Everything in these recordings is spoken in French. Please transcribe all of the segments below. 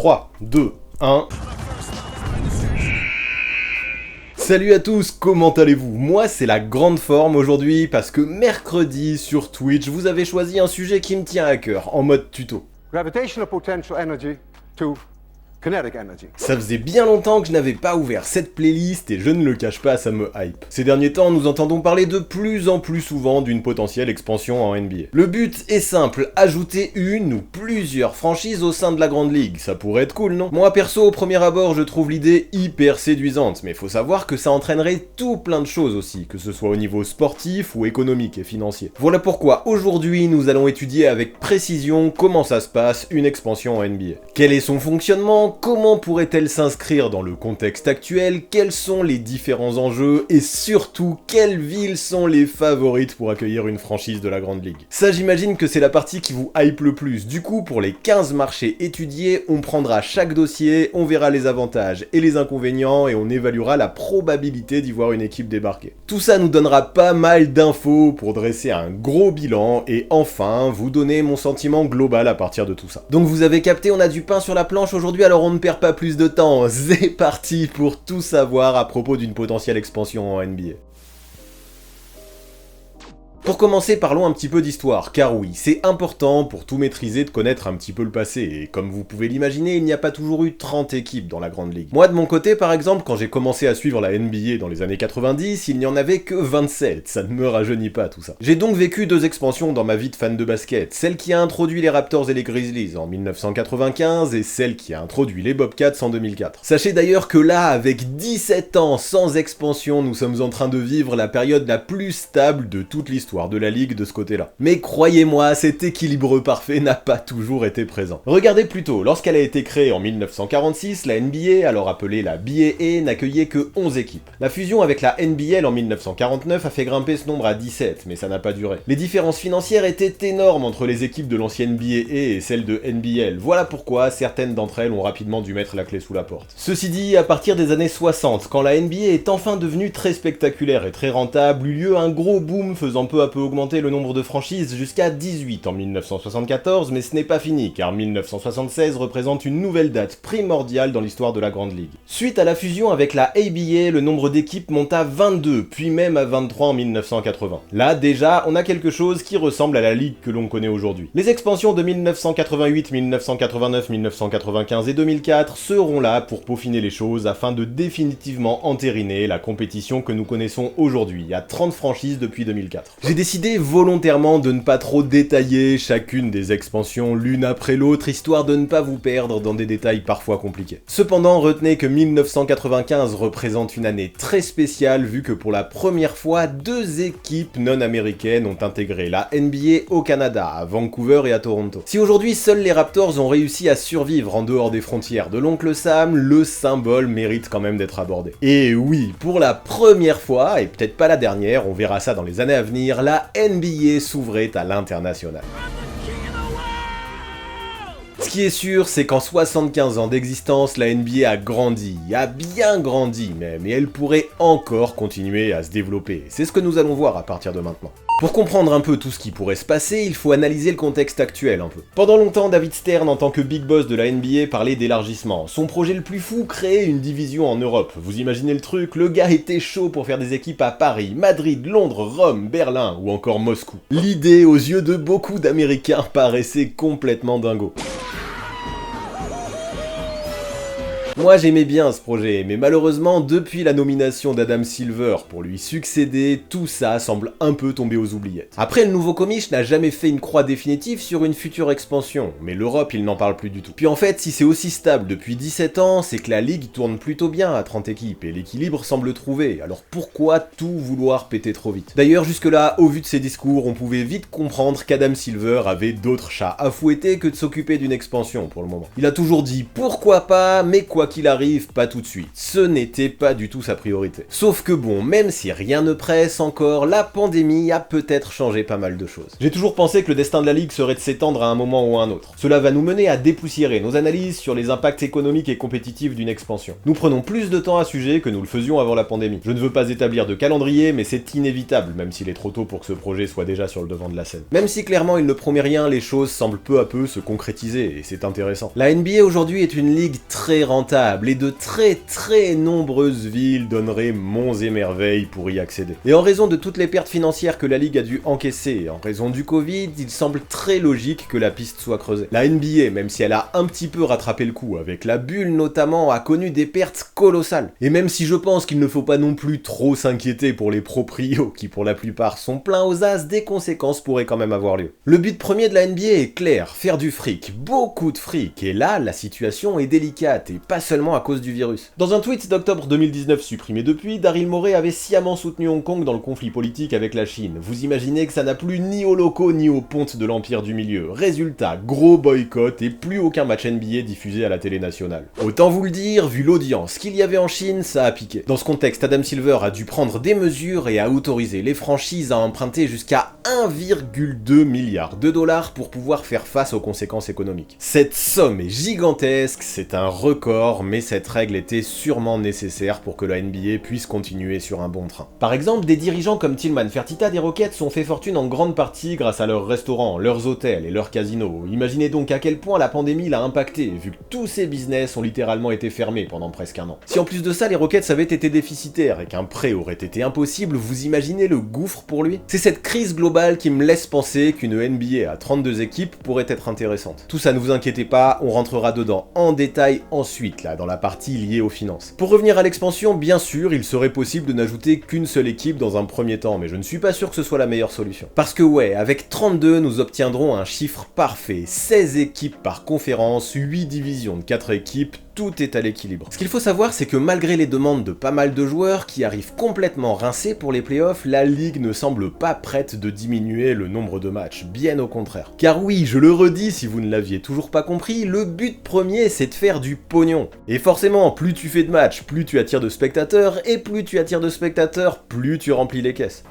3, 2, 1... Salut à tous, comment allez-vous? Moi c'est la grande forme aujourd'hui parce que mercredi sur Twitch vous avez choisi un sujet qui me tient à cœur en mode tuto. Gravitational potential energy to kinetic energy. Ça faisait bien longtemps que je n'avais pas ouvert cette playlist et je ne le cache pas, ça me hype. Ces derniers temps, nous entendons parler de plus en plus souvent d'une potentielle expansion en NBA. Le but est simple, ajouter une ou plusieurs franchises au sein de la Grande Ligue. Ça pourrait être cool, non? Moi perso, au premier abord, je trouve l'idée hyper séduisante, mais faut savoir que ça entraînerait tout plein de choses aussi, que ce soit au niveau sportif ou économique et financier. Voilà pourquoi aujourd'hui, nous allons étudier avec précision comment ça se passe une expansion en NBA. Quel est son fonctionnement? Comment pourrait-elle s'inscrire dans le contexte actuel? Quels sont les différents enjeux? Et surtout, quelles villes sont les favorites pour accueillir une franchise de la Grande Ligue? Ça, j'imagine que c'est la partie qui vous hype le plus. Du coup, pour les 15 marchés étudiés, on prendra chaque dossier, on verra les avantages et les inconvénients et on évaluera la probabilité d'y voir une équipe débarquer. Tout ça nous donnera pas mal d'infos pour dresser un gros bilan et enfin, vous donner mon sentiment global à partir de tout ça. Donc vous avez capté, on a du pain sur la planche aujourd'hui, alors on ne perd pas plus de temps, c'est parti pour tout savoir à propos d'une potentielle expansion en NBA. Pour commencer, parlons un petit peu d'histoire, car oui, c'est important pour tout maîtriser de connaître un petit peu le passé, et comme vous pouvez l'imaginer, il n'y a pas toujours eu 30 équipes dans la Grande Ligue. Moi de mon côté, par exemple, quand j'ai commencé à suivre la NBA dans les années 90, il n'y en avait que 27, ça ne me rajeunit pas tout ça. J'ai donc vécu deux expansions dans ma vie de fan de basket, celle qui a introduit les Raptors et les Grizzlies en 1995, et celle qui a introduit les Bobcats en 2004. Sachez d'ailleurs que là, avec 17 ans sans expansion, nous sommes en train de vivre la période la plus stable de toute l'histoire de la ligue de ce côté-là. Mais croyez-moi, cet équilibre parfait n'a pas toujours été présent. Regardez plutôt, lorsqu'elle a été créée en 1946, la NBA, alors appelée la BAA, n'accueillait que 11 équipes. La fusion avec la NBL en 1949 a fait grimper ce nombre à 17, mais ça n'a pas duré. Les différences financières étaient énormes entre les équipes de l'ancienne BAA et celles de NBL, voilà pourquoi certaines d'entre elles ont rapidement dû mettre la clé sous la porte. Ceci dit, à partir des années 60, quand la NBA est enfin devenue très spectaculaire et très rentable, eut lieu un gros boom faisant peu à peu augmenter le nombre de franchises jusqu'à 18 en 1974, mais ce n'est pas fini, car 1976 représente une nouvelle date primordiale dans l'histoire de la Grande Ligue. Suite à la fusion avec la ABA, le nombre d'équipes monte à 22, puis même à 23 en 1980. Là, déjà, on a quelque chose qui ressemble à la ligue que l'on connaît aujourd'hui. Les expansions de 1988, 1989, 1995 et 2004 seront là pour peaufiner les choses afin de définitivement entériner la compétition que nous connaissons aujourd'hui, à 30 franchises depuis 2004. J'ai décidé volontairement de ne pas trop détailler chacune des expansions l'une après l'autre, histoire de ne pas vous perdre dans des détails parfois compliqués. Cependant, retenez que 1995 représente une année très spéciale vu que pour la première fois, deux équipes non américaines ont intégré la NBA au Canada, à Vancouver et à Toronto. Si aujourd'hui seuls les Raptors ont réussi à survivre en dehors des frontières de l'oncle Sam, le symbole mérite quand même d'être abordé. Et oui, pour la première fois, et peut-être pas la dernière, on verra ça dans les années à venir, la NBA s'ouvrait à l'international. Ce qui est sûr, c'est qu'en 75 ans d'existence, la NBA a grandi, a bien grandi même, et elle pourrait encore continuer à se développer. C'est ce que nous allons voir à partir de maintenant. Pour comprendre un peu tout ce qui pourrait se passer, il faut analyser le contexte actuel un peu. Pendant longtemps, David Stern, en tant que big boss de la NBA, parlait d'élargissement. Son projet le plus fou, créer une division en Europe. Vous imaginez le truc? Le gars était chaud pour faire des équipes à Paris, Madrid, Londres, Rome, Berlin ou encore Moscou. L'idée, aux yeux de beaucoup d'Américains, paraissait complètement dingo. Moi j'aimais bien ce projet, mais malheureusement depuis la nomination d'Adam Silver pour lui succéder, tout ça semble un peu tomber aux oubliettes. Après, le nouveau comiche n'a jamais fait une croix définitive sur une future expansion, mais l'Europe il n'en parle plus du tout. Puis en fait, si c'est aussi stable depuis 17 ans, c'est que la ligue tourne plutôt bien à 30 équipes, et l'équilibre semble trouvé, alors pourquoi tout vouloir péter trop vite? D'ailleurs jusque là, au vu de ses discours, on pouvait vite comprendre qu'Adam Silver avait d'autres chats à fouetter que de s'occuper d'une expansion pour le moment. Il a toujours dit pourquoi pas, mais quoi qu'il arrive, pas tout de suite. Ce n'était pas du tout sa priorité. Sauf que bon, même si rien ne presse encore, la pandémie a peut-être changé pas mal de choses. J'ai toujours pensé que le destin de la Ligue serait de s'étendre à un moment ou à un autre. Cela va nous mener à dépoussiérer nos analyses sur les impacts économiques et compétitifs d'une expansion. Nous prenons plus de temps à ce sujet que nous le faisions avant la pandémie. Je ne veux pas établir de calendrier, mais c'est inévitable, même s'il est trop tôt pour que ce projet soit déjà sur le devant de la scène. Même si clairement il ne promet rien, les choses semblent peu à peu se concrétiser, et c'est intéressant. La NBA aujourd'hui est une ligue très rentable, et de très nombreuses villes donneraient monts et merveilles pour y accéder. Et en raison de toutes les pertes financières que la ligue a dû encaisser, en raison du Covid, il semble très logique que la piste soit creusée. La NBA, même si elle a un petit peu rattrapé le coup, avec la bulle notamment, a connu des pertes colossales. Et même si je pense qu'il ne faut pas non plus trop s'inquiéter pour les proprios, qui pour la plupart sont pleins aux as, des conséquences pourraient quand même avoir lieu. Le but premier de la NBA est clair, faire du fric, beaucoup de fric, et là, la situation est délicate, et pas seulement à cause du virus. Dans un tweet d'octobre 2019 supprimé depuis, Daryl Morey avait sciemment soutenu Hong Kong dans le conflit politique avec la Chine. Vous imaginez que ça n'a plu ni aux locaux ni aux pontes de l'Empire du Milieu. Résultat, gros boycott et plus aucun match NBA diffusé à la télé nationale. Autant vous le dire, vu l'audience qu'il y avait en Chine, ça a piqué. Dans ce contexte, Adam Silver a dû prendre des mesures et a autorisé les franchises à emprunter jusqu'à 1,2 milliard de dollars pour pouvoir faire face aux conséquences économiques. Cette somme est gigantesque, c'est un record, mais cette règle était sûrement nécessaire pour que la NBA puisse continuer sur un bon train. Par exemple, des dirigeants comme Tillman Fertitta des Rockets ont fait fortune en grande partie grâce à leurs restaurants, leurs hôtels et leurs casinos. Imaginez donc à quel point la pandémie l'a impacté, vu que tous ces business ont littéralement été fermés pendant presque un an. Si en plus de ça les Rockets avaient été déficitaires et qu'un prêt aurait été impossible, vous imaginez le gouffre pour lui? C'est cette crise globale qui me laisse penser qu'une NBA à 32 équipes pourrait être intéressante. Tout ça, ne vous inquiétez pas, on rentrera dedans en détail ensuite, là, dans la partie liée aux finances. Pour revenir à l'expansion, bien sûr, il serait possible de n'ajouter qu'une seule équipe dans un premier temps, mais je ne suis pas sûr que ce soit la meilleure solution. Parce que ouais, avec 32, nous obtiendrons un chiffre parfait, 16 équipes par conférence, 8 divisions de 4 équipes, tout est à l'équilibre. Ce qu'il faut savoir, c'est que malgré les demandes de pas mal de joueurs qui arrivent complètement rincés pour les playoffs, la ligue ne semble pas prête de diminuer le nombre de matchs, bien au contraire. Car oui, je le redis si vous ne l'aviez toujours pas compris, le but premier c'est de faire du pognon. Et forcément, plus tu fais de matchs, plus tu attires de spectateurs, et plus tu attires de spectateurs, plus tu remplis les caisses.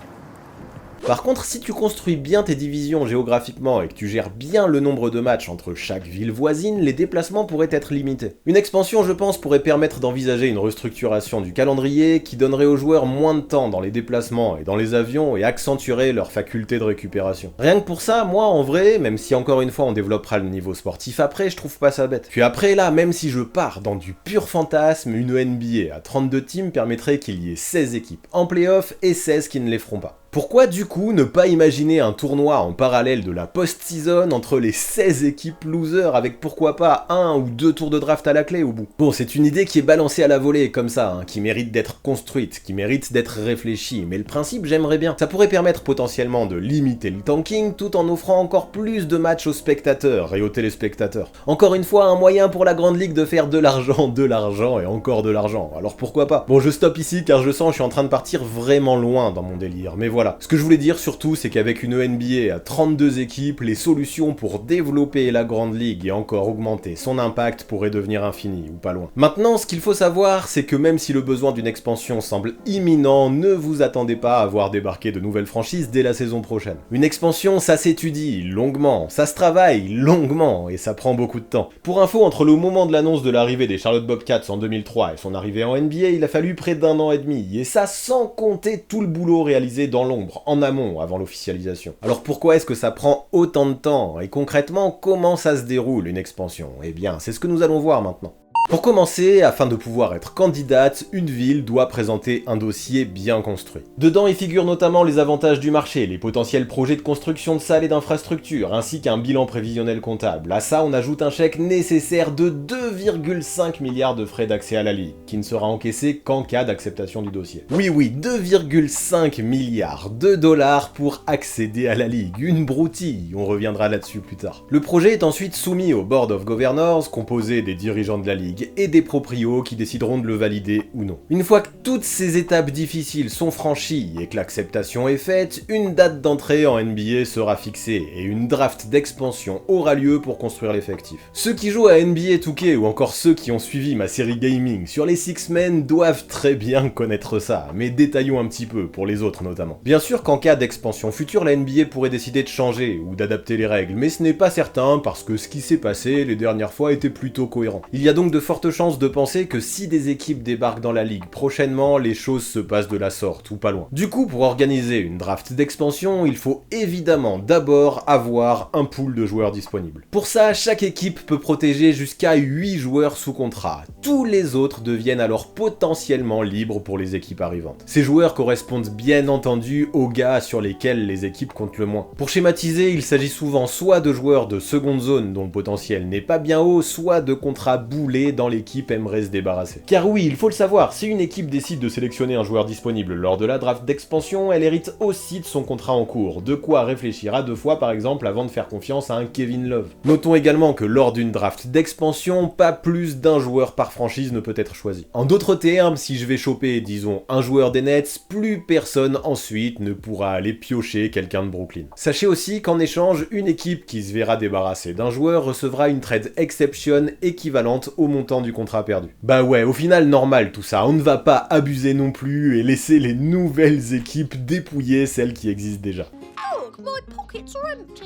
Par contre, si tu construis bien tes divisions géographiquement et que tu gères bien le nombre de matchs entre chaque ville voisine, les déplacements pourraient être limités. Une expansion, je pense, pourrait permettre d'envisager une restructuration du calendrier qui donnerait aux joueurs moins de temps dans les déplacements et dans les avions et accentuerait leur faculté de récupération. Rien que pour ça, moi en vrai, même si encore une fois on développera le niveau sportif après, je trouve pas ça bête. Puis après là, même si je pars dans du pur fantasme, une NBA à 32 teams permettrait qu'il y ait 16 équipes en playoff et 16 qui ne les feront pas. Pourquoi du coup ne pas imaginer un tournoi en parallèle de la post-season entre les 16 équipes losers avec pourquoi pas 1 ou 2 tours de draft à la clé au bout? Bon, c'est une idée qui est balancée à la volée comme ça, qui mérite d'être construite, qui mérite d'être réfléchie, mais le principe j'aimerais bien. Ça pourrait permettre potentiellement de limiter le tanking tout en offrant encore plus de matchs aux spectateurs et aux téléspectateurs. Encore une fois, un moyen pour la Grande Ligue de faire de l'argent et encore de l'argent, alors pourquoi pas? Bon, je stoppe ici car je sens que je suis en train de partir vraiment loin dans mon délire, mais voilà. Ce que je voulais dire surtout, c'est qu'avec une NBA à 32 équipes, les solutions pour développer la Grande Ligue et encore augmenter son impact pourraient devenir infinies, ou pas loin. Maintenant, ce qu'il faut savoir, c'est que même si le besoin d'une expansion semble imminent, ne vous attendez pas à voir débarquer de nouvelles franchises dès la saison prochaine. Une expansion, ça s'étudie longuement, ça se travaille longuement, et ça prend beaucoup de temps. Pour info, entre le moment de l'annonce de l'arrivée des Charlotte Bobcats en 2003 et son arrivée en NBA, il a fallu près d'1 an et demi, et ça sans compter tout le boulot réalisé dans l'ombre, en amont, avant l'officialisation. Alors pourquoi est-ce que ça prend autant de temps? Et concrètement, comment ça se déroule une expansion? Eh bien, c'est ce que nous allons voir maintenant. Pour commencer, afin de pouvoir être candidate, une ville doit présenter un dossier bien construit. Dedans, il figure notamment les avantages du marché, les potentiels projets de construction de salles et d'infrastructures, ainsi qu'un bilan prévisionnel comptable. À ça, on ajoute un chèque nécessaire de 2,5 milliards de frais d'accès à la Ligue, qui ne sera encaissé qu'en cas d'acceptation du dossier. Oui, 2,5 milliards de dollars pour accéder à la Ligue. Une broutille, on reviendra là-dessus plus tard. Le projet est ensuite soumis au Board of Governors, composé des dirigeants de la Ligue ligue et des proprios qui décideront de le valider ou non. Une fois que toutes ces étapes difficiles sont franchies et que l'acceptation est faite, une date d'entrée en NBA sera fixée et une draft d'expansion aura lieu pour construire l'effectif. Ceux qui jouent à NBA 2K ou encore ceux qui ont suivi ma série gaming sur les Six Men doivent très bien connaître ça, mais détaillons un petit peu pour les autres notamment. Bien sûr qu'en cas d'expansion future, la NBA pourrait décider de changer ou d'adapter les règles, mais ce n'est pas certain parce que ce qui s'est passé les dernières fois était plutôt cohérent. Il y a donc de fortes chances de penser que si des équipes débarquent dans la ligue prochainement, les choses se passent de la sorte ou pas loin. Du coup, pour organiser une draft d'expansion, il faut évidemment d'abord avoir un pool de joueurs disponibles. Pour ça, chaque équipe peut protéger jusqu'à 8 joueurs sous contrat. Tous les autres deviennent alors potentiellement libres pour les équipes arrivantes. Ces joueurs correspondent bien entendu aux gars sur lesquels les équipes comptent le moins. Pour schématiser, il s'agit souvent soit de joueurs de seconde zone dont le potentiel n'est pas bien haut, soit de contrats boulés dont l'équipe aimerait se débarrasser. Car oui, il faut le savoir, si une équipe décide de sélectionner un joueur disponible lors de la draft d'expansion, elle hérite aussi de son contrat en cours, de quoi réfléchir à deux fois par exemple avant de faire confiance à un Kevin Love. Notons également que lors d'une draft d'expansion, pas plus d'un joueur par franchise ne peut être choisi. En d'autres termes, si je vais choper, disons, un joueur des Nets, plus personne ensuite ne pourra aller piocher quelqu'un de Brooklyn. Sachez aussi qu'en échange, une équipe qui se verra débarrasser d'un joueur recevra une trade exception équivalente au montant du contrat perdu. Bah ouais, au final normal tout ça, on ne va pas abuser non plus et laisser les nouvelles équipes dépouiller celles qui existent déjà.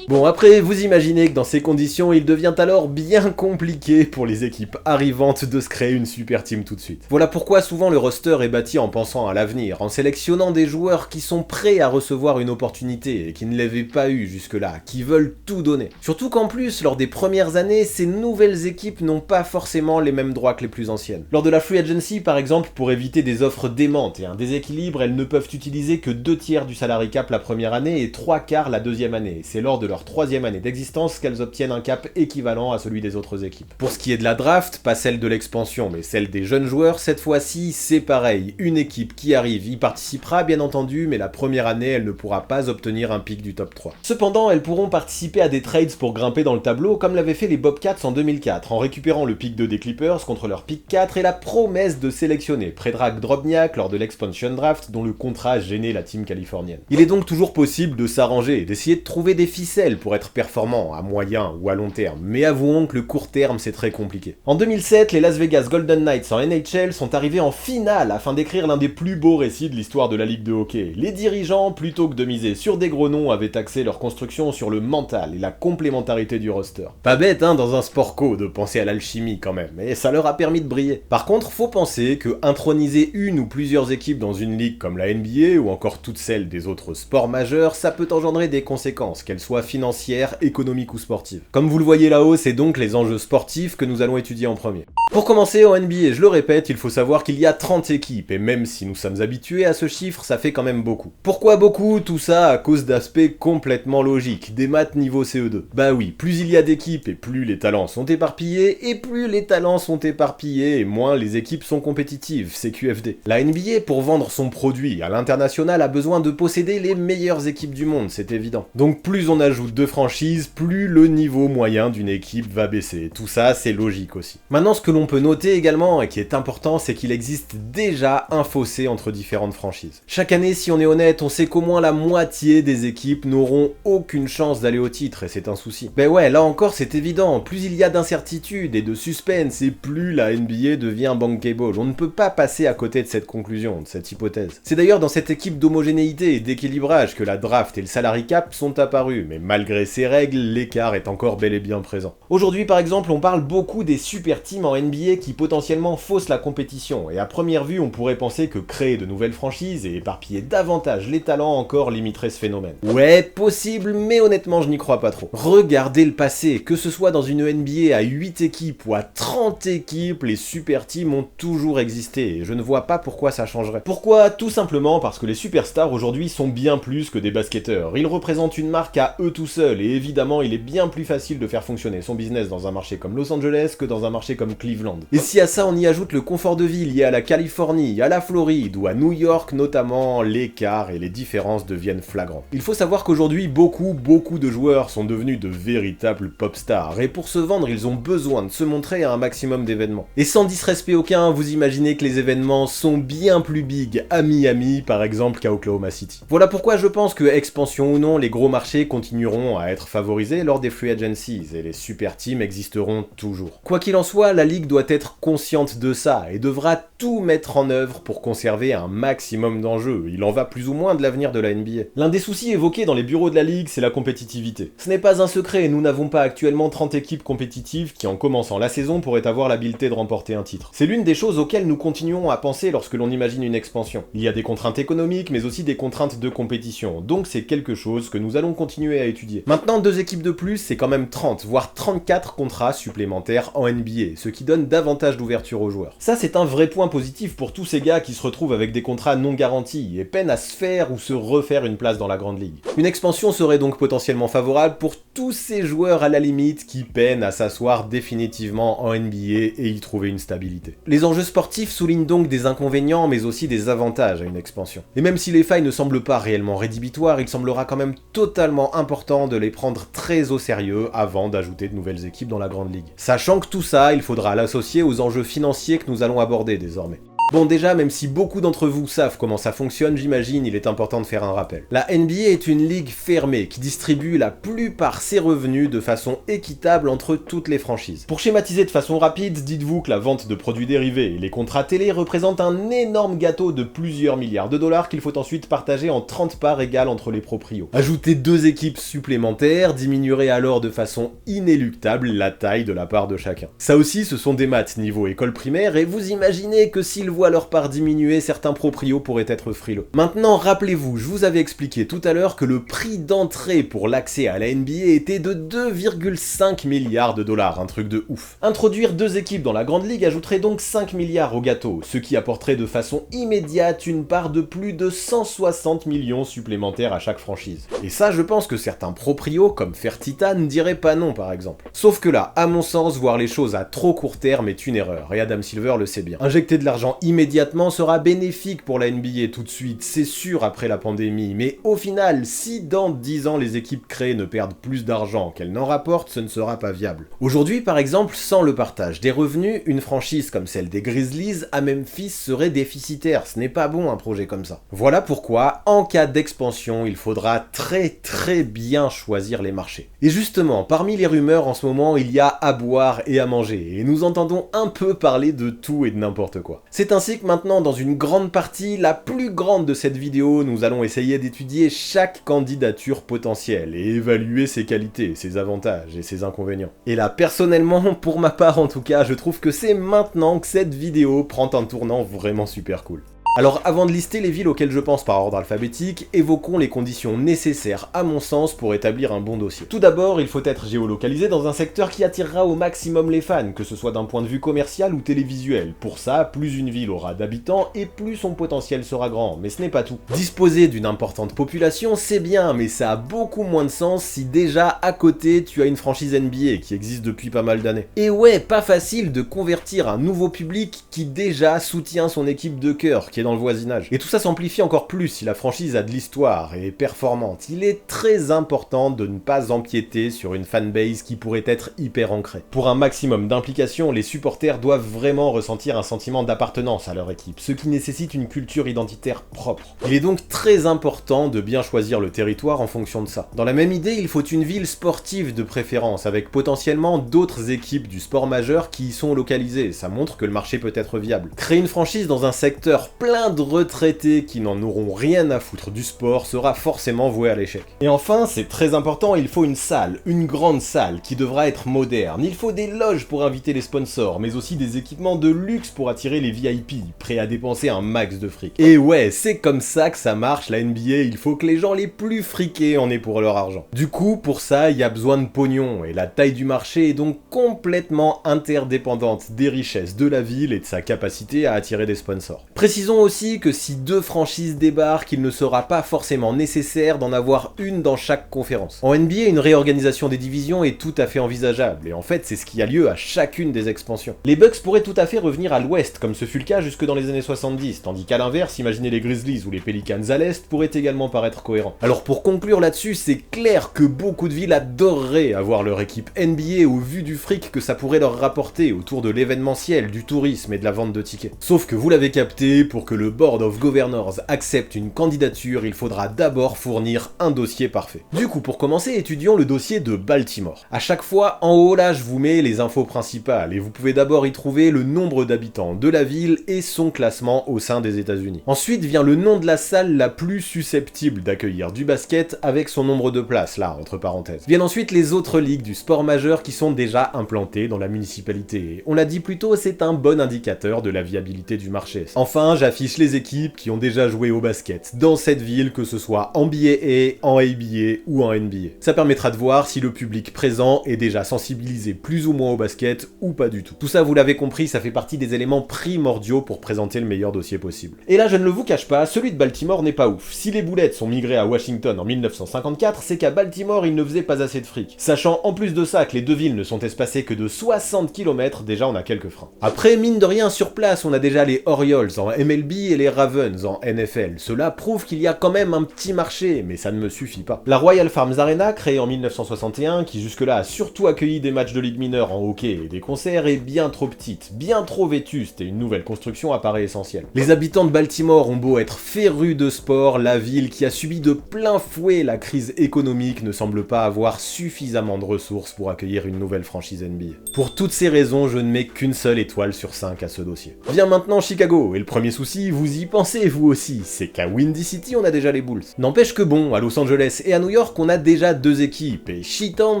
Bon, après, vous imaginez que dans ces conditions, il devient alors bien compliqué pour les équipes arrivantes de se créer une super team tout de suite. Voilà pourquoi souvent le roster est bâti en pensant à l'avenir, en sélectionnant des joueurs qui sont prêts à recevoir une opportunité et qui ne l'avaient pas eu jusque-là, qui veulent tout donner. Surtout qu'en plus, lors des premières années, ces nouvelles équipes n'ont pas forcément les mêmes droits que les plus anciennes. Lors de la free agency, par exemple, pour éviter des offres démentes et un déséquilibre, elles ne peuvent utiliser que 2/3 du salary cap la première année et 3/4 la deuxième année. C'est lors de leur troisième année d'existence qu'elles obtiennent un cap équivalent à celui des autres équipes. Pour ce qui est de la draft, pas celle de l'expansion, mais celle des jeunes joueurs, cette fois-ci, c'est pareil. Une équipe qui arrive y participera bien entendu, mais la première année, elle ne pourra pas obtenir un pick du top 3. Cependant, elles pourront participer à des trades pour grimper dans le tableau, comme l'avaient fait les Bobcats en 2004, en récupérant le pick 2 des Clippers contre leur pick 4 et la promesse de sélectionner Predrag Drobniak lors de l'expansion draft, dont le contrat gênait la team californienne. Il est donc toujours possible de s'arranger et d'essayer de trouver des ficelles pour être performant à moyen ou à long terme, mais avouons que le court terme c'est très compliqué. En 2007, les Las Vegas Golden Knights en NHL sont arrivés en finale afin d'écrire l'un des plus beaux récits de l'histoire de la ligue de hockey. Les dirigeants, plutôt que de miser sur des gros noms, avaient axé leur construction sur le mental et la complémentarité du roster. Pas bête hein, dans un sport co de penser à l'alchimie quand même, et ça leur a permis de briller. Par contre, faut penser que introniser une ou plusieurs équipes dans une ligue comme la NBA ou encore toutes celles des autres sports majeurs, ça peut engendrer des conséquences, qu'elles soient financières, économiques ou sportives. Comme vous le voyez là-haut, c'est donc les enjeux sportifs que nous allons étudier en premier. Pour commencer, en NBA, je le répète, il faut savoir qu'il y a 30 équipes, et même si nous sommes habitués à ce chiffre, ça fait quand même beaucoup. Pourquoi beaucoup? Tout ça à cause d'aspects complètement logiques, des maths niveau CE2. Bah oui, plus il y a d'équipes et plus les talents sont éparpillés, et plus les talents sont éparpillés, et moins les équipes sont compétitives, c'est QFD. La NBA, pour vendre son produit à l'international, a besoin de posséder les meilleures équipes du monde, c'est évident. Donc plus on ajoute de franchises, plus le niveau moyen d'une équipe va baisser. Tout ça, c'est logique aussi. Maintenant, ce que l'on peut noter également, et qui est important, c'est qu'il existe déjà un fossé entre différentes franchises. Chaque année, si on est honnête, on sait qu'au moins la moitié des équipes n'auront aucune chance d'aller au titre, et c'est un souci. Ben ouais, là encore, c'est évident. Plus il y a d'incertitude et de suspense, et plus la NBA devient bankable. On ne peut pas passer à côté de cette conclusion, de cette hypothèse. C'est d'ailleurs dans cette équipe d'homogénéité et d'équilibrage que la draft et le salary cap sont apparus, mais malgré ces règles, l'écart est encore bel et bien présent. Aujourd'hui par exemple, on parle beaucoup des super teams en NBA qui potentiellement faussent la compétition, et à première vue on pourrait penser que créer de nouvelles franchises et éparpiller davantage les talents encore limiterait ce phénomène. Ouais, possible, mais honnêtement je n'y crois pas trop. Regardez le passé, que ce soit dans une NBA à 8 équipes ou à 30 équipes, les super teams ont toujours existé, et je ne vois pas pourquoi ça changerait. Pourquoi? Tout simplement parce que les superstars aujourd'hui sont bien plus que des basketteurs. Ils représentent une marque à eux tout seuls, et évidemment il est bien plus facile de faire fonctionner son business dans un marché comme Los Angeles que dans un marché comme Cleveland Cleveland. Et si à ça on y ajoute le confort de vie lié à la Californie, à la Floride ou à New York notamment, l'écart et les différences deviennent flagrants. Il faut savoir qu'aujourd'hui, beaucoup de joueurs sont devenus de véritables pop stars, et pour se vendre, ils ont besoin de se montrer à un maximum d'événements. Et sans disrespect aucun, vous imaginez que les événements sont bien plus big à Miami, par exemple, qu'à Oklahoma City. Voilà pourquoi je pense que, expansion ou non, les gros marchés continueront à être favorisés lors des free agencies, et les super teams existeront toujours. Quoi qu'il en soit, la ligue doit être consciente de ça, et devra tout mettre en œuvre pour conserver un maximum d'enjeux. Il en va plus ou moins de l'avenir de la NBA. L'un des soucis évoqués dans les bureaux de la ligue, c'est la compétitivité. Ce n'est pas un secret, nous n'avons pas actuellement 30 équipes compétitives qui, en commençant la saison, pourraient avoir l'habileté de remporter un titre. C'est l'une des choses auxquelles nous continuons à penser lorsque l'on imagine une expansion. Il y a des contraintes économiques, mais aussi des contraintes de compétition, donc c'est quelque chose que nous allons continuer à étudier. Maintenant, 2 équipes de plus, c'est quand même 30, voire 34 contrats supplémentaires en NBA, ce qui donne davantage d'ouverture aux joueurs. Ça, c'est un vrai point positif pour tous ces gars qui se retrouvent avec des contrats non garantis et peinent à se faire ou se refaire une place dans la grande ligue. Une expansion serait donc potentiellement favorable pour tous ces joueurs à la limite qui peinent à s'asseoir définitivement en NBA et y trouver une stabilité. Les enjeux sportifs soulignent donc des inconvénients mais aussi des avantages à une expansion. Et même si les failles ne semblent pas réellement rédhibitoires, il semblera quand même totalement important de les prendre très au sérieux avant d'ajouter de nouvelles équipes dans la grande ligue. Sachant que tout ça, il faudra l'associer aux enjeux financiers que nous allons aborder désormais. Bon déjà, même si beaucoup d'entre vous savent comment ça fonctionne, j'imagine il est important de faire un rappel. La NBA est une ligue fermée qui distribue la plupart ses revenus de façon équitable entre toutes les franchises. Pour schématiser de façon rapide, dites-vous que la vente de produits dérivés et les contrats télé représentent un énorme gâteau de plusieurs milliards de dollars qu'il faut ensuite partager en 30 parts égales entre les proprios. Ajouter 2 équipes supplémentaires diminuerait alors de façon inéluctable la taille de la part de chacun. Ça aussi, ce sont des maths niveau école primaire et vous imaginez que s'ils voient leur part diminuer, certains proprios pourraient être frileux. Maintenant, rappelez-vous, je vous avais expliqué tout à l'heure que le prix d'entrée pour l'accès à la NBA était de 2,5 milliards de dollars, un truc de ouf. Introduire 2 équipes dans la grande ligue ajouterait donc 5 milliards au gâteau, ce qui apporterait de façon immédiate une part de plus de 160 millions supplémentaires à chaque franchise. Et ça, je pense que certains proprios, comme Fertitta, ne diraient pas non par exemple. Sauf que là, à mon sens, voir les choses à trop court terme est une erreur, et Adam Silver le sait bien. Injecter de l'argent immédiatement sera bénéfique pour la NBA tout de suite, c'est sûr après la pandémie, mais au final, si dans 10 ans les équipes créées ne perdent plus d'argent qu'elles n'en rapportent, ce ne sera pas viable. Aujourd'hui par exemple, sans le partage des revenus, une franchise comme celle des Grizzlies à Memphis serait déficitaire, ce n'est pas bon un projet comme ça. Voilà pourquoi, en cas d'expansion, il faudra très bien choisir les marchés. Et justement, parmi les rumeurs en ce moment, il y a à boire et à manger, et nous entendons un peu parler de tout et de n'importe quoi. C'est ainsi que maintenant, dans une grande partie, la plus grande de cette vidéo, nous allons essayer d'étudier chaque candidature potentielle et évaluer ses qualités, ses avantages et ses inconvénients. Et là, personnellement, pour ma part en tout cas, je trouve que c'est maintenant que cette vidéo prend un tournant vraiment super cool. Alors avant de lister les villes auxquelles je pense par ordre alphabétique, évoquons les conditions nécessaires à mon sens pour établir un bon dossier. Tout d'abord, il faut être géolocalisé dans un secteur qui attirera au maximum les fans, que ce soit d'un point de vue commercial ou télévisuel. Pour ça, plus une ville aura d'habitants et plus son potentiel sera grand, mais ce n'est pas tout. Disposer d'une importante population, c'est bien, mais ça a beaucoup moins de sens si déjà à côté tu as une franchise NBA qui existe depuis pas mal d'années. Et ouais, pas facile de convertir un nouveau public qui déjà soutient son équipe de cœur, qui est dans le voisinage. Et tout ça s'amplifie encore plus si la franchise a de l'histoire et est performante. Il est très important de ne pas empiéter sur une fanbase qui pourrait être hyper ancrée. Pour un maximum d'implication, les supporters doivent vraiment ressentir un sentiment d'appartenance à leur équipe, ce qui nécessite une culture identitaire propre. Il est donc très important de bien choisir le territoire en fonction de ça. Dans la même idée, il faut une ville sportive de préférence, avec potentiellement d'autres équipes du sport majeur qui y sont localisées. Ça montre que le marché peut être viable. Créer une franchise dans un secteur plein de retraités qui n'en auront rien à foutre du sport sera forcément voué à l'échec. Et enfin, c'est très important, il faut une salle, une grande salle qui devra être moderne. Il faut des loges pour inviter les sponsors, mais aussi des équipements de luxe pour attirer les VIP, prêts à dépenser un max de fric. Et ouais, c'est comme ça que ça marche la NBA, il faut que les gens les plus friqués en aient pour leur argent. Du coup, pour ça, ça, il y a besoin de pognon, et la taille du marché est donc complètement interdépendante des richesses de la ville et de sa capacité à attirer des sponsors. Précisons aussi que si 2 franchises débarquent, il ne sera pas forcément nécessaire d'en avoir une dans chaque conférence. En NBA, une réorganisation des divisions est tout à fait envisageable, et en fait c'est ce qui a lieu à chacune des expansions. Les Bucks pourraient tout à fait revenir à l'ouest, comme ce fut le cas jusque dans les années 70, tandis qu'à l'inverse, imaginer les Grizzlies ou les Pelicans à l'est pourrait également paraître cohérent. Alors pour conclure là-dessus, c'est clair que beaucoup de villes adoreraient avoir leur équipe NBA au vu du fric que ça pourrait leur rapporter autour de l'événementiel, du tourisme et de la vente de tickets. Sauf que vous l'avez capté, pour que le Board of Governors accepte une candidature, il faudra d'abord fournir un dossier parfait. Du coup, pour commencer, étudions le dossier de Baltimore. À chaque fois, en haut là, je vous mets les infos principales, et vous pouvez d'abord y trouver le nombre d'habitants de la ville et son classement au sein des États-Unis. Ensuite vient le nom de la salle la plus susceptible d'accueillir du basket avec son nombre de places, là, entre parenthèses. Viennent ensuite les autres ligues du sport majeur qui sont déjà implantées dans la municipalité. On l'a dit plus tôt, c'est un bon indicateur de la viabilité du marché. Enfin, j'affiche les équipes qui ont déjà joué au basket dans cette ville, que ce soit en BAA, en ABA ou en NBA. Ça permettra de voir si le public présent est déjà sensibilisé plus ou moins au basket ou pas du tout. Tout ça, vous l'avez compris, ça fait partie des éléments primordiaux pour présenter le meilleur dossier possible. Et là, je ne le vous cache pas, celui de Baltimore n'est pas ouf. Si les Bullets sont migrés à Washington en 1954, c'est qu'à Baltimore, ils ne faisaient pas assez de fric. Sachant en plus de ça que les deux villes ne sont espacées que de 60 km, déjà on a quelques freins. Après, mine de rien, sur place, on a déjà les Orioles en MLB et les Ravens en NFL. Cela prouve qu'il y a quand même un petit marché, mais ça ne me suffit pas. La Royal Farms Arena, créée en 1961, qui jusque-là a surtout accueilli des matchs de ligue mineure en hockey et des concerts, est bien trop petite, bien trop vétuste, et une nouvelle construction apparaît essentielle. Les habitants de Baltimore ont beau être férus de sport, la ville qui a subi de plein fouet la crise économique ne semble pas avoir suffisamment de ressources pour accueillir une nouvelle franchise NBA. Pour toutes ces raisons, je ne mets qu'une seule étoile sur 5 à ce dossier. Vient maintenant Chicago, et le premier souci, vous y pensez vous aussi, c'est qu'à Windy City on a déjà les Bulls. N'empêche que bon, à Los Angeles et à New York on a déjà 2 équipes, et Chi-Town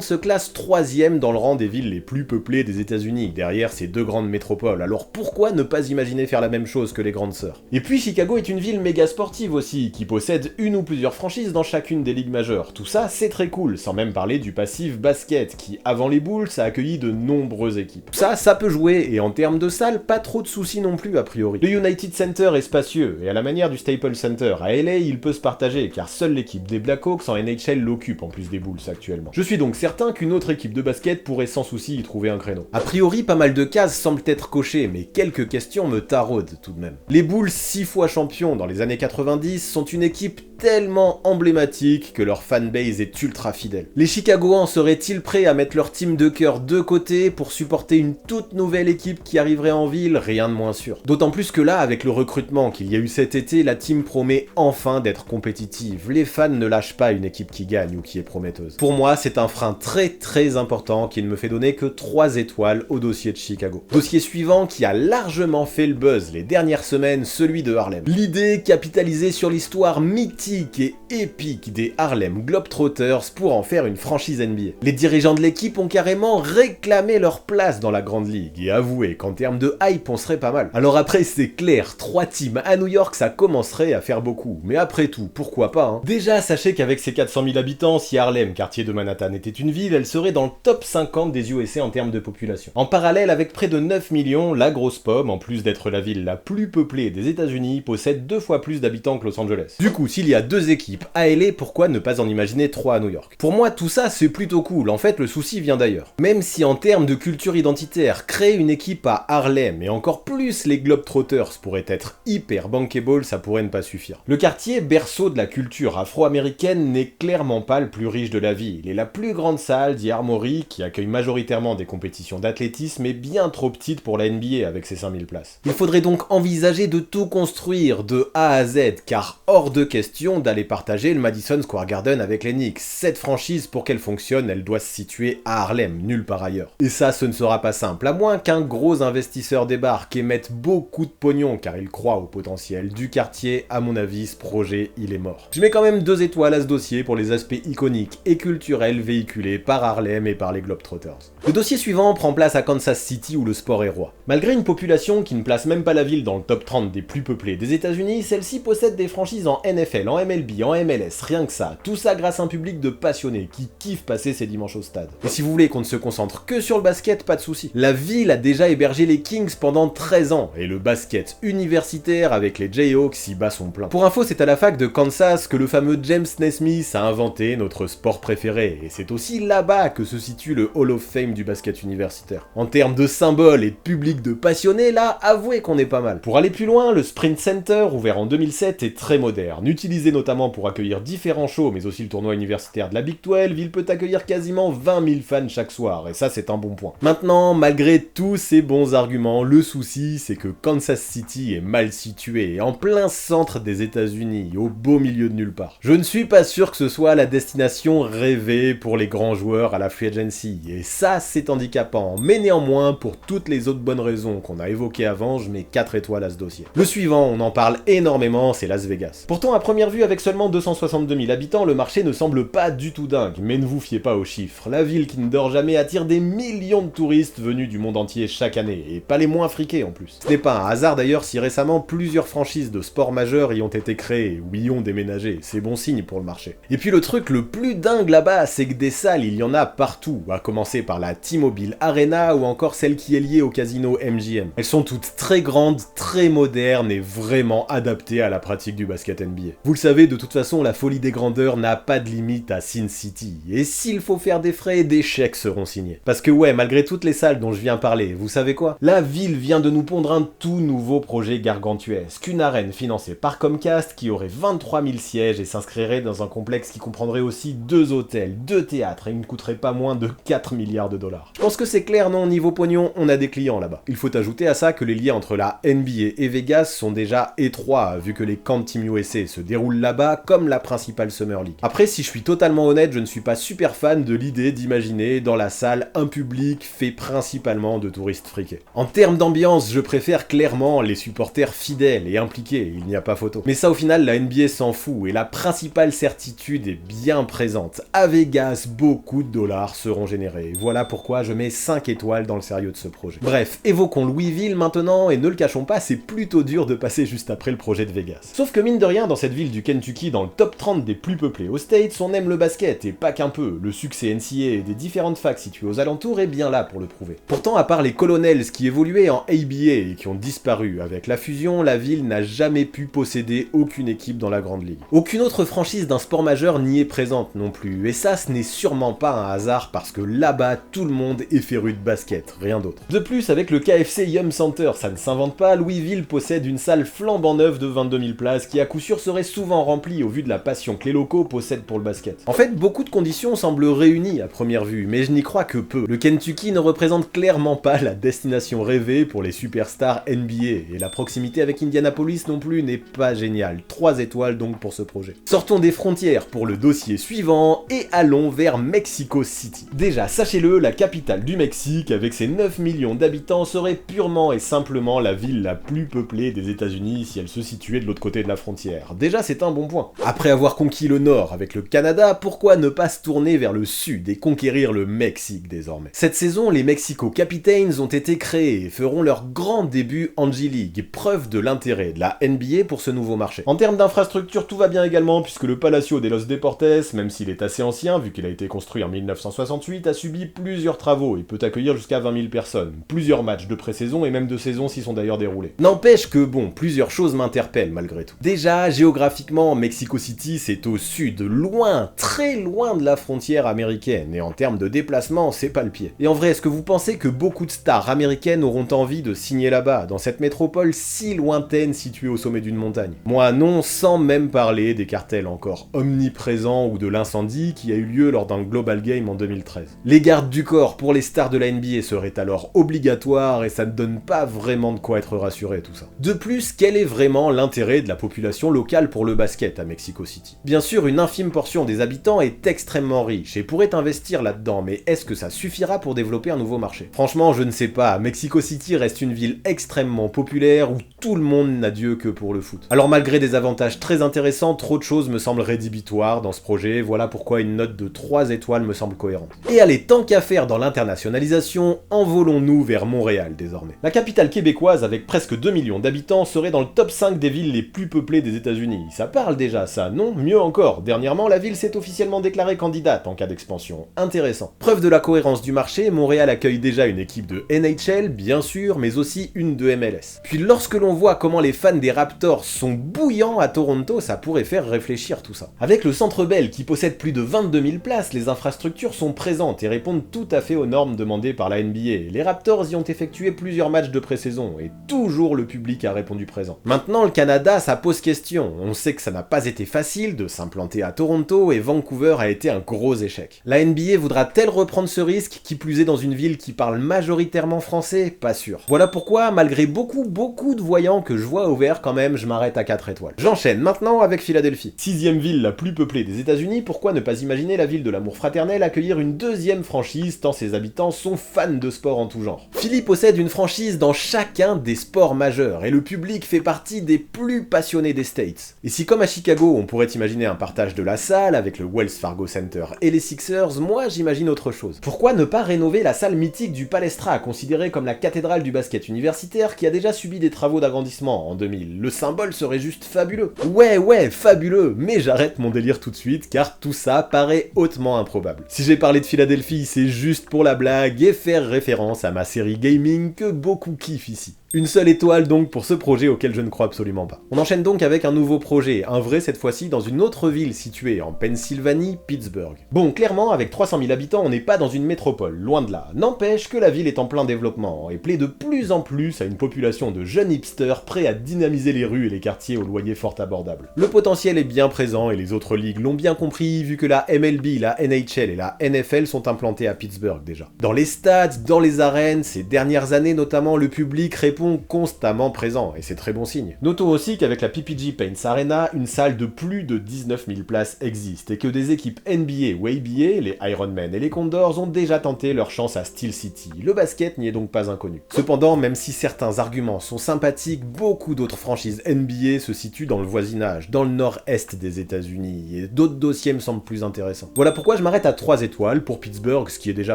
se classe 3ème dans le rang des villes les plus peuplées des États-Unis, derrière ces 2 grandes métropoles, alors pourquoi ne pas imaginer faire la même chose que les grandes sœurs? Et puis Chicago est une ville méga sportive aussi, qui possède une ou plusieurs franchises dans chacune des ligues majeures. Tout ça c'est très cool, sans même parler du passif basket, qui avant les Bulls a accueilli de nombreuses équipes. Ça peut jouer, et en termes de salles, pas trop de soucis non plus a priori. Le United Center est spacieux, et à la manière du Staples Center à LA, il peut se partager, car seule l'équipe des Blackhawks en NHL l'occupe en plus des Bulls actuellement. Je suis donc certain qu'une autre équipe de basket pourrait sans souci y trouver un créneau. A priori, pas mal de cases semblent être cochées, mais quelques questions me taraudent tout de même. Les Bulls, 6 fois champions dans les années 90, sont une équipe tellement emblématique que leur fanbase est ultra fidèle. Les Chicagoans seraient-ils prêts à mettre leur team de cœur de côté pour supporter une toute nouvelle équipe qui arriverait en ville? Rien de moins sûr. D'autant plus que là, avec le recrutement qu'il y a eu cet été, la team promet enfin d'être compétitive. Les fans ne lâchent pas une équipe qui gagne ou qui est prometteuse. Pour moi, c'est un frein très important qui ne me fait donner que 3 étoiles au dossier de Chicago. Dossier suivant qui a largement fait le buzz les dernières semaines, celui de Harlem. L'idée capitalisée sur l'histoire mythique et épique des Harlem Globetrotters pour en faire une franchise NBA. Les dirigeants de l'équipe ont carrément réclamé leur place dans la grande ligue et avoué qu'en termes de hype on serait pas mal. Alors après c'est clair, 3 teams à New York ça commencerait à faire beaucoup, mais après tout, pourquoi pas hein. Déjà sachez qu'avec ses 400 000 habitants, si Harlem, quartier de Manhattan, était une ville, elle serait dans le top 50 des USA en termes de population. En parallèle, avec près de 9 millions, la grosse pomme, en plus d'être la ville la plus peuplée des États-Unis, possède 2 fois plus d'habitants que Los Angeles. Du coup, s'il y a 2 équipes à LA, pourquoi ne pas en imaginer 3 à New York? Pour moi, tout ça c'est plutôt cool, en fait le souci vient d'ailleurs. Même si en termes de culture identitaire, créer une équipe à Harlem et encore plus les Globetrotters pourrait être hyper bankable, ça pourrait ne pas suffire. Le quartier, berceau de la culture afro-américaine, n'est clairement pas le plus riche de la ville, et la plus grande salle, The Armory, qui accueille majoritairement des compétitions d'athlétisme, est bien trop petite pour la NBA avec ses 5000 places. Il faudrait donc envisager de tout construire de A à Z, car hors de question d'aller partager le Madison Square Garden avec les Knicks. Cette franchise, pour qu'elle fonctionne, elle doit se situer à Harlem, nulle part ailleurs. Et ça, ce ne sera pas simple, à moins qu'un gros investisseur débarque et mette beaucoup de pognon, car il croit au potentiel du quartier. À mon avis, ce projet, il est mort. Je mets quand même 2 étoiles à ce dossier pour les aspects iconiques et culturels véhiculés par Harlem et par les Globetrotters. Le dossier suivant prend place à Kansas City où le sport est roi. Malgré une population qui ne place même pas la ville dans le top 30 des plus peuplés des États-Unis, celle-ci possède des franchises en NFL, en MLB, en MLS, rien que ça. Tout ça grâce à un public de passionnés qui kiffent passer ces dimanches au stade. Et si vous voulez qu'on ne se concentre que sur le basket, pas de souci. La ville a déjà hébergé les Kings pendant 13 ans, et le basket universitaire avec les Jayhawks y bat son plein. Pour info, c'est à la fac de Kansas que le fameux James Naismith a inventé notre sport préféré, et c'est aussi là-bas que se situe le Hall of Fame du basket universitaire. En termes de symboles et de public de passionnés, là, avouez qu'on est pas mal. Pour aller plus loin, le Sprint Center, ouvert en 2007, est très moderne. Utilisé notamment pour accueillir différents shows, mais aussi le tournoi universitaire de la Big 12, il peut accueillir quasiment 20 000 fans chaque soir, et ça c'est un bon point. Maintenant, malgré tous ces bons arguments, le souci c'est que Kansas City est mal situé, en plein centre des États-Unis, au beau milieu de nulle part. Je ne suis pas sûr que ce soit la destination rêvée pour les grands joueurs à la free agency, et ça c'est handicapant, mais néanmoins, pour toutes les autres bonnes raisons qu'on a évoquées avant, je mets 4 étoiles à ce dossier. Le suivant, on en parle énormément, c'est Las Vegas. Pourtant, à première vue, avec seulement 262 000 habitants, le marché ne semble pas du tout dingue, mais ne vous fiez pas aux chiffres. La ville qui ne dort jamais attire des millions de touristes venus du monde entier chaque année, et pas les moins friqués en plus. Ce n'est pas un hasard d'ailleurs si récemment plusieurs franchises de sports majeurs y ont été créées, ou y ont déménagé, c'est bon signe pour le marché. Et puis le truc le plus dingue là-bas, c'est que des salles, il y en a partout, à commencer par la T-Mobile Arena ou encore celle qui est liée au casino MGM. Elles sont toutes très grandes, très modernes et vraiment adaptées à la pratique du basket NBA. Vous le savez, de toute façon, la folie des grandeurs n'a pas de limite à Sin City, et s'il faut faire des frais, des chèques seront signés. Parce que ouais, malgré toutes les salles dont je viens parler, vous savez quoi? La ville vient de nous pondre un tout nouveau projet gargantuesque, une arène financée par Comcast qui aurait 23 000 sièges et s'inscrirait dans un complexe qui comprendrait aussi 2 hôtels, 2 théâtres et ne coûterait pas moins de 4 milliards de dollars. Je pense que c'est clair, non? Niveau pognon, on a des clients là-bas. Il faut ajouter à ça que les liens entre la NBA et Vegas sont déjà étroits, vu que les camps de Team USA se déroulent là-bas comme la principale Summer League. Après, si je suis totalement honnête, je ne suis pas super fan de l'idée d'imaginer dans la salle un public fait principalement de touristes friqués. En termes d'ambiance, je préfère clairement les supporters fidèles et impliqués, il n'y a pas photo. Mais ça au final, la NBA s'en fout, et la principale certitude est bien présente. À Vegas, beaucoup de dollars seront générés. Voilà pourquoi je mets 5 étoiles dans le sérieux de ce projet. Bref, évoquons Louisville maintenant, et ne le cachons pas, c'est plutôt dur de passer juste après le projet de Vegas. Sauf que mine de rien, dans cette ville du Kentucky, dans le top 30 des plus peuplés aux States, on aime le basket, et pas qu'un peu. Le succès NCAA et des différentes facs situées aux alentours est bien là pour le prouver. Pourtant, à part les Colonels qui évoluaient en ABA et qui ont disparu avec la fusion, la ville n'a jamais pu posséder aucune équipe dans la Grande Ligue. Aucune autre franchise d'un sport majeur n'y est présente non plus, et ça, ce n'est sûrement pas un hasard parce que là-bas, tout le monde est féru de basket, rien d'autre. De plus, avec le KFC Yum Center, ça ne s'invente pas, Louisville possède une salle flambant neuve de 22 000 places qui à coup sûr serait souvent remplie au vu de la passion que les locaux possèdent pour le basket. En fait, beaucoup de conditions semblent réunies à première vue, mais je n'y crois que peu. Le Kentucky ne représente clairement pas la destination rêvée pour les superstars NBA, et la proximité avec Indianapolis non plus n'est pas géniale. 3 étoiles donc pour ce projet. Sortons des frontières pour le dossier suivant, et allons vers Mexico City. Déjà, sachez-le, la capitale du Mexique, avec ses 9 millions d'habitants, serait purement et simplement la ville la plus peuplée des États-Unis si elle se situait de l'autre côté de la frontière. Déjà, c'est un bon point. Après avoir conquis le nord avec le Canada, pourquoi ne pas se tourner vers le sud et conquérir le Mexique désormais? Cette saison, les Mexico Capitains ont été créés et feront leur grand début en G-League, preuve de l'intérêt de la NBA pour ce nouveau marché. En termes d'infrastructure, tout va bien également, puisque le Palacio de los Deportes, même s'il est assez ancien, vu qu'il a été construit en 1968, a subi plusieurs travaux et peut accueillir jusqu'à 20 000 personnes. Plusieurs matchs de pré-saison et même de saison s'y sont d'ailleurs déroulés. N'empêche que bon, plusieurs choses m'interpellent malgré tout. Déjà, géographiquement, Mexico City c'est au sud, loin, très loin de la frontière américaine, et en termes de déplacement, c'est pas le pied. Et en vrai, est-ce que vous pensez que beaucoup de stars américaines auront envie de signer là-bas, dans cette métropole si lointaine située au sommet d'une montagne? Moi non, sans même parler des cartels encore omniprésents ou de l'incendie qui a eu lieu lors d'un Global Game en 2013. Les gardes du corps pour les stars de la NBA seraient alors obligatoires, et ça ne donne pas vraiment de quoi être rassuré tout ça. De plus, quel est vraiment l'intérêt de la population locale pour le basket à Mexico City? Bien sûr, une infime portion des habitants est extrêmement riche et pourrait investir là-dedans, mais est-ce que ça suffira pour développer un nouveau marché? Franchement, je ne sais pas. Mexico City reste une ville extrêmement populaire où tout le monde n'a Dieu que pour le foot. Alors malgré des avantages très intéressants, trop de choses me semblent rédhibitoires dans ce projet, voilà pourquoi une note de 3 étoiles me semble cohérente. Et allez, tant qu'à faire dans l'internationalisation, envolons-nous vers Montréal désormais. La capitale québécoise, avec presque 2 millions d'habitants, serait dans le top 5 des villes les plus peuplées des États-Unis. ça parle déjà ça, non? Mieux encore, dernièrement la ville s'est officiellement déclarée candidate en cas d'expansion. Intéressant. Preuve de la cohérence du marché, Montréal accueille déjà une équipe de NHL, bien sûr, mais aussi une de MLS. Puis lorsque l'on voit comment les fans des Raptors sont bouillants à Toronto, ça pourrait faire réfléchir tout ça. Avec le Centre Bell qui possède plus de 22 000 places, les infrastructures sont présentes et répondent tout à fait aux normes demandées par la NBA. Les Raptors y ont effectué plusieurs matchs de pré-saison et toujours le public a répondu présent. Maintenant, le Canada, ça pose question. On sait que ça n'a pas été facile de s'implanter à Toronto et Vancouver a été un gros échec. La NBA voudra-t-elle reprendre ce risque, qui plus est dans une ville qui parle majoritairement français? Pas sûr. Voilà pourquoi, malgré beaucoup de voyants que je vois au vert quand même, je m'arrête à 4 étoiles. J'enchaîne maintenant avec Philadelphie. 6ème ville la plus peuplée des États-Unis, pourquoi ne pas imaginer la ville de l'amour fraternel accueillir une deuxième franchise tant ses habitants sont fans de sport en tout genre. Philly possède une franchise dans chacun des sports majeurs et le public fait partie des plus passionnés des States. Et si comme à Chicago on pourrait imaginer un partage de la salle avec le Wells Fargo Center et les Sixers, moi j'imagine autre chose. Pourquoi ne pas rénover la salle mythique du Palestra, considérée comme la cathédrale du basket universitaire qui a déjà subi des travaux d'agrandissement en 2000? Le symbole serait juste fabuleux. Ouais, fabuleux, mais j'arrête mon délire tout de suite car tout ça paraît hautement improbable. Si j'ai parlé de Philadelphie, c'est juste pour la blague et faire référence à ma série gaming que beaucoup kiffent ici. Une seule étoile donc pour ce projet auquel je ne crois absolument pas. On enchaîne donc avec un nouveau projet, un vrai cette fois-ci dans une autre ville située en Pennsylvanie, Pittsburgh. Bon, clairement, avec 300 000 habitants, on n'est pas dans une métropole, loin de là. N'empêche que la ville est en plein développement et plaît de plus en plus à une population de jeunes hipsters prêts à dynamiser les rues et les quartiers aux loyers fort abordables. Le potentiel est bien présent et les autres ligues l'ont bien compris vu que la MLB, la NHL et la NFL sont implantées à Pittsburgh déjà. Dans les stades, dans les arènes, ces dernières années notamment, le public répond constamment présent, et c'est très bon signe. Notons aussi qu'avec la PPG Paints Arena, une salle de plus de 19 000 places existe, et que des équipes NBA ou ABA, les Ironmen et les Condors, ont déjà tenté leur chance à Steel City. Le basket n'y est donc pas inconnu. Cependant, même si certains arguments sont sympathiques, beaucoup d'autres franchises NBA se situent dans le voisinage, dans le nord-est des États-Unis, et d'autres dossiers me semblent plus intéressants. Voilà pourquoi je m'arrête à 3 étoiles pour Pittsburgh, ce qui est déjà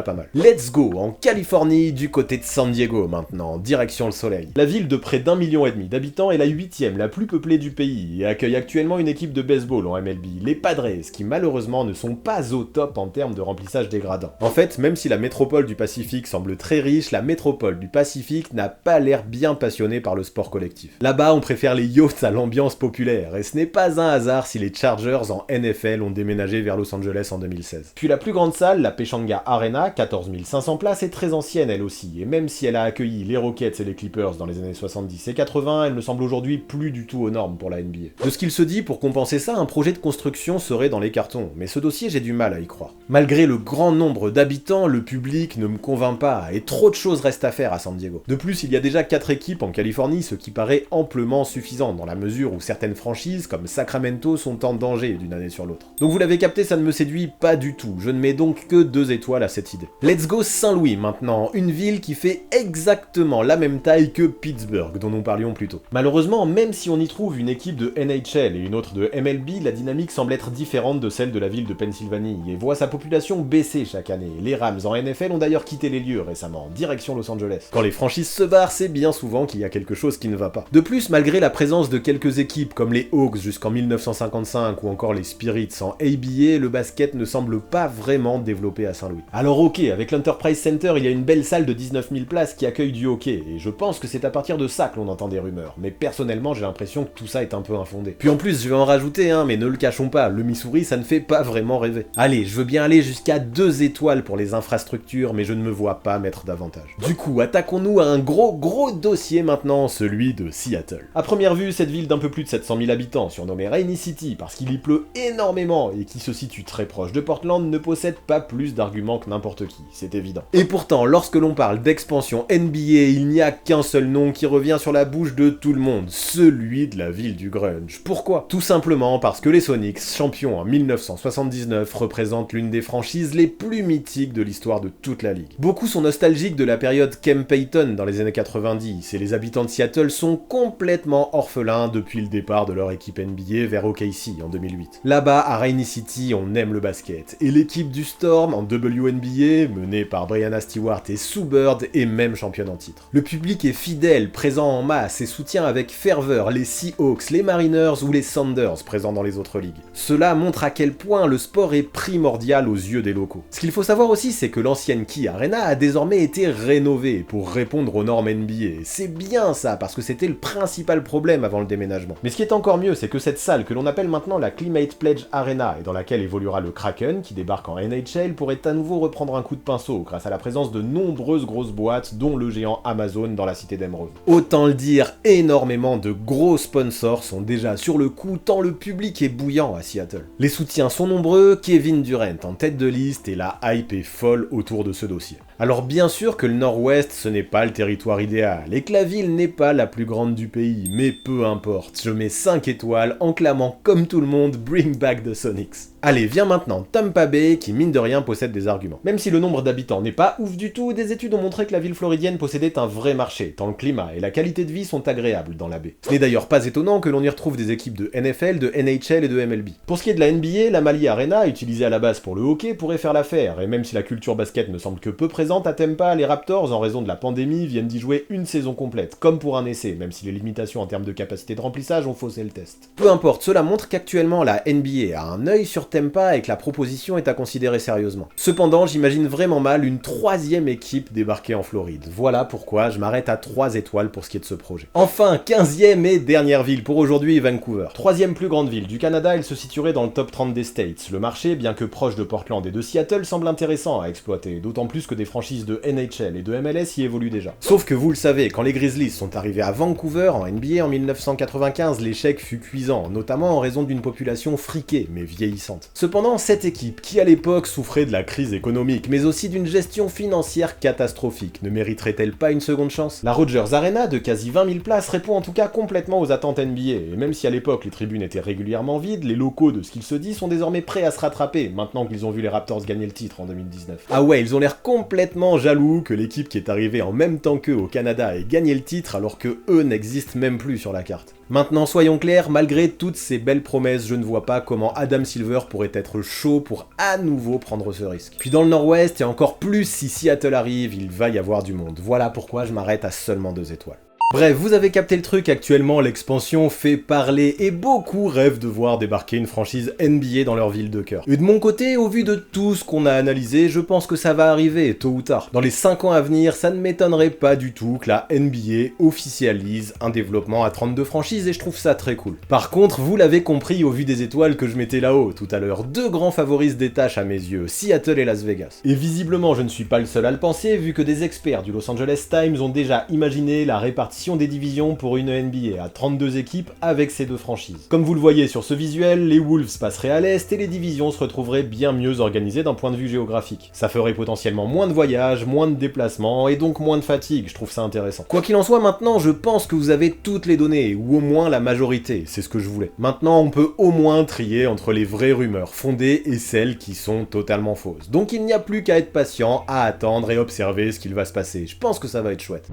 pas mal. Let's go en Californie, du côté de San Diego maintenant, direction le soleil. La ville de près d'1,5 million d'habitants est la 8e, la plus peuplée du pays, et accueille actuellement une équipe de baseball en MLB, les Padres, qui malheureusement ne sont pas au top en termes de remplissage des gradins. En fait, même si la métropole du Pacifique semble très riche, la métropole du Pacifique n'a pas l'air bien passionnée par le sport collectif. Là-bas, on préfère les yachts à l'ambiance populaire, et ce n'est pas un hasard si les Chargers en NFL ont déménagé vers Los Angeles en 2016. Puis la plus grande salle, la Pechanga Arena, 14 500 places, est très ancienne elle aussi, et même si elle a accueilli les Rockets et les Clippers dans les années 70 et 80, elle ne semble aujourd'hui plus du tout aux normes pour la NBA. De ce qu'il se dit, pour compenser ça, un projet de construction serait dans les cartons, mais ce dossier j'ai du mal à y croire. Malgré le grand nombre d'habitants, le public ne me convainc pas, et trop de choses restent à faire à San Diego. De plus, il y a déjà 4 équipes en Californie, ce qui paraît amplement suffisant, dans la mesure où certaines franchises, comme Sacramento, sont en danger d'une année sur l'autre. Donc vous l'avez capté, ça ne me séduit pas du tout, je ne mets donc que 2 étoiles à cette idée. Let's go Saint-Louis maintenant, une ville qui fait exactement la même taille que Pittsburgh, dont nous parlions plus tôt. Malheureusement, même si on y trouve une équipe de NHL et une autre de MLB, la dynamique semble être différente de celle de la ville de Pennsylvanie, et voit sa population baisser chaque année. Les Rams en NFL ont d'ailleurs quitté les lieux récemment, direction Los Angeles. Quand les franchises se barrent, c'est bien souvent qu'il y a quelque chose qui ne va pas. De plus, malgré la présence de quelques équipes comme les Hawks jusqu'en 1955 ou encore les Spirits en ABA, le basket ne semble pas vraiment développé à Saint-Louis. Alors ok, avec l'Enterprise Center, il y a une belle salle de 19 000 places qui accueille du hockey, et je pense que c'est à partir de ça que l'on entend des rumeurs, mais personnellement j'ai l'impression que tout ça est un peu infondé. Puis en plus, je vais en rajouter, mais ne le cachons pas, le Missouri ça ne fait pas vraiment rêver. Allez, je veux bien aller jusqu'à 2 étoiles pour les infrastructures, mais je ne me vois pas mettre davantage. Du coup, attaquons-nous à un gros dossier maintenant, celui de Seattle. À première vue, cette ville d'un peu plus de 700 000 habitants, surnommée Rainy City parce qu'il y pleut énormément et qui se situe très proche de Portland, ne possède pas plus d'arguments que n'importe qui, c'est évident. Et pourtant, lorsque l'on parle d'expansion NBA, il n'y a qu'un seul nom qui revient sur la bouche de tout le monde, celui de la ville du grunge. Pourquoi? Tout simplement parce que les Sonics, champions en 1979, représentent l'une des franchises les plus mythiques de l'histoire de toute la ligue. Beaucoup sont nostalgiques de la période Kem Payton dans les années 90, et les habitants de Seattle sont complètement orphelins depuis le départ de leur équipe NBA vers OKC en 2008. Là-bas, à Rainy City, on aime le basket, et l'équipe du Storm en WNBA, menée par Brianna Stewart et Sue Bird, est même championne en titre. Le public est fidèle, présent en masse et soutient avec ferveur les Seahawks, les Mariners ou les Sounders présents dans les autres ligues. Cela montre à quel point le sport est primordial aux yeux des locaux. Ce qu'il faut savoir aussi, c'est que l'ancienne Key Arena a désormais été rénovée pour répondre aux normes NBA. C'est bien ça, parce que c'était le principal problème avant le déménagement. Mais ce qui est encore mieux, c'est que cette salle que l'on appelle maintenant la Climate Pledge Arena et dans laquelle évoluera le Kraken qui débarque en NHL pourrait à nouveau reprendre un coup de pinceau grâce à la présence de nombreuses grosses boîtes dont le géant Amazon dans la cité d'Emeraude. Autant le dire, énormément de gros sponsors sont déjà sur le coup tant le public est bouillant à Seattle. Les soutiens sont nombreux, Kevin Durant en tête de liste et la hype est folle autour de ce dossier. Alors bien sûr que le Nord-Ouest ce n'est pas le territoire idéal et que la ville n'est pas la plus grande du pays, mais peu importe, je mets 5 étoiles en clamant comme tout le monde Bring back the Sonics. Allez, vient maintenant Tampa Bay qui mine de rien possède des arguments. Même si le nombre d'habitants n'est pas ouf du tout, des études ont montré que la ville floridienne possédait un vrai marché, tant le climat et la qualité de vie sont agréables dans la baie. Ce n'est d'ailleurs pas étonnant que l'on y retrouve des équipes de NFL, de NHL et de MLB. Pour ce qui est de la NBA, la Malie Arena, utilisée à la base pour le hockey, pourrait faire l'affaire, et même si la culture basket ne semble que peu présente à Tampa, les Raptors, en raison de la pandémie, viennent d'y jouer une saison complète, comme pour un essai, même si les limitations en termes de capacité de remplissage ont faussé le test. Peu importe, cela montre qu'actuellement la NBA a un œil sur Tampa et que la proposition est à considérer sérieusement. Cependant, j'imagine vraiment mal une troisième équipe débarquer en Floride. Voilà pourquoi je m'arrête à 3 étoiles pour ce qui est de ce projet. Enfin, 15e et dernière ville pour aujourd'hui, Vancouver. Troisième plus grande ville du Canada, elle se situerait dans le top 30 des States. Le marché, bien que proche de Portland et de Seattle, semble intéressant à exploiter, d'autant plus que des franchises de NHL et de MLS y évoluent déjà. Sauf que vous le savez, quand les Grizzlies sont arrivés à Vancouver en NBA en 1995, l'échec fut cuisant, notamment en raison d'une population friquée mais vieillissante. Cependant, cette équipe, qui à l'époque souffrait de la crise économique, mais aussi d'une gestion financière catastrophique, ne mériterait-elle pas une seconde chance? La Rogers Arena, de quasi 20 000 places, répond en tout cas complètement aux attentes NBA, et même si à l'époque les tribunes étaient régulièrement vides, les locaux de ce qu'il se dit sont désormais prêts à se rattraper, maintenant qu'ils ont vu les Raptors gagner le titre en 2019. Ah ouais, ils ont l'air complètement jaloux que l'équipe qui est arrivée en même temps qu'eux au Canada ait gagné le titre alors que eux n'existent même plus sur la carte. Maintenant, soyons clairs, malgré toutes ces belles promesses, je ne vois pas comment Adam Silver pourrait être chaud pour à nouveau prendre ce risque. Puis dans le Nord-Ouest, et encore plus si Seattle arrive, il va y avoir du monde. Voilà pourquoi je m'arrête à seulement 2 étoiles. Bref, vous avez capté le truc, actuellement l'expansion fait parler et beaucoup rêvent de voir débarquer une franchise NBA dans leur ville de cœur. Et de mon côté, au vu de tout ce qu'on a analysé, je pense que ça va arriver tôt ou tard. Dans les 5 ans à venir, ça ne m'étonnerait pas du tout que la NBA officialise un développement à 32 franchises et je trouve ça très cool. Par contre, vous l'avez compris au vu des étoiles que je mettais là-haut tout à l'heure, 2 grands favoris se détachent à mes yeux, Seattle et Las Vegas. Et visiblement, je ne suis pas le seul à le penser vu que des experts du Los Angeles Times ont déjà imaginé la répartition des divisions pour une NBA à 32 équipes avec ces 2 franchises. Comme vous le voyez sur ce visuel, les Wolves passeraient à l'est et les divisions se retrouveraient bien mieux organisées d'un point de vue géographique. Ça ferait potentiellement moins de voyages, moins de déplacements et donc moins de fatigue, je trouve ça intéressant. Quoi qu'il en soit, maintenant je pense que vous avez toutes les données, ou au moins la majorité, c'est ce que je voulais. Maintenant on peut au moins trier entre les vraies rumeurs fondées et celles qui sont totalement fausses. Donc il n'y a plus qu'à être patient, à attendre et observer ce qu'il va se passer. Je pense que ça va être chouette.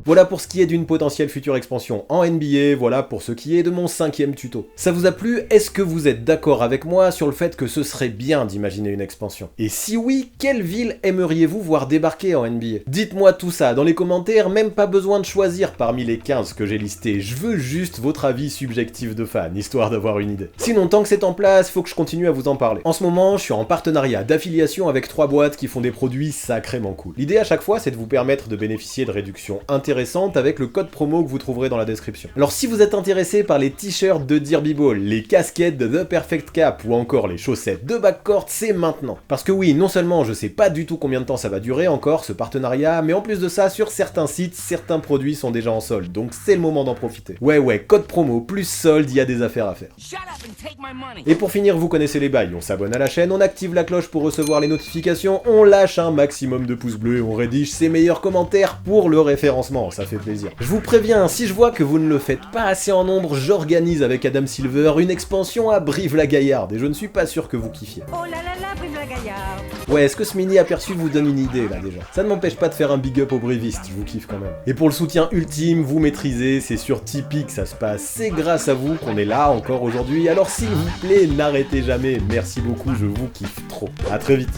Voilà pour ce qui est d'une potentielle future expansion en NBA, voilà pour ce qui est de mon 5e tuto. Ça vous a plu? Est-ce que vous êtes d'accord avec moi sur le fait que ce serait bien d'imaginer une expansion? Et si oui, quelle ville aimeriez-vous voir débarquer en NBA? Dites-moi tout ça dans les commentaires, même pas besoin de choisir parmi les 15 que j'ai listés, je veux juste votre avis subjectif de fan, histoire d'avoir une idée. Sinon, tant que c'est en place, faut que je continue à vous en parler. En ce moment, je suis en partenariat d'affiliation avec 3 boîtes qui font des produits sacrément cool. L'idée à chaque fois, c'est de vous permettre de bénéficier de réductions intéressantes avec le code promo que vous trouverez dans la description. Alors si vous êtes intéressé par les t-shirts de Derby Ball, les casquettes de The Perfect Cap ou encore les chaussettes de Backcourt, c'est maintenant. Parce que oui, non seulement je sais pas du tout combien de temps ça va durer encore ce partenariat, mais en plus de ça, sur certains sites, certains produits sont déjà en solde, donc c'est le moment d'en profiter. Ouais, code promo plus solde, il y a des affaires à faire. Et pour finir, vous connaissez les bails, on s'abonne à la chaîne, on active la cloche pour recevoir les notifications, on lâche un maximum de pouces bleus et on rédige ses meilleurs commentaires pour le référencement, ça fait plaisir. Je vous préviens, si je vois que vous ne le faites pas assez en nombre, j'organise avec Adam Silver une expansion à Brive-la-Gaillarde et je ne suis pas sûr que vous kiffiez. Oh là là là, Brive-la-Gaillarde. Ouais, est-ce que ce mini aperçu vous donne une idée là déjà? Ça ne m'empêche pas de faire un big up aux brivistes, je vous kiffe quand même. Et pour le soutien ultime, vous maîtrisez, c'est sur Tipeee que ça se passe, c'est grâce à vous qu'on est là encore aujourd'hui, alors s'il vous plaît, n'arrêtez jamais, merci beaucoup, je vous kiffe trop. À très vite.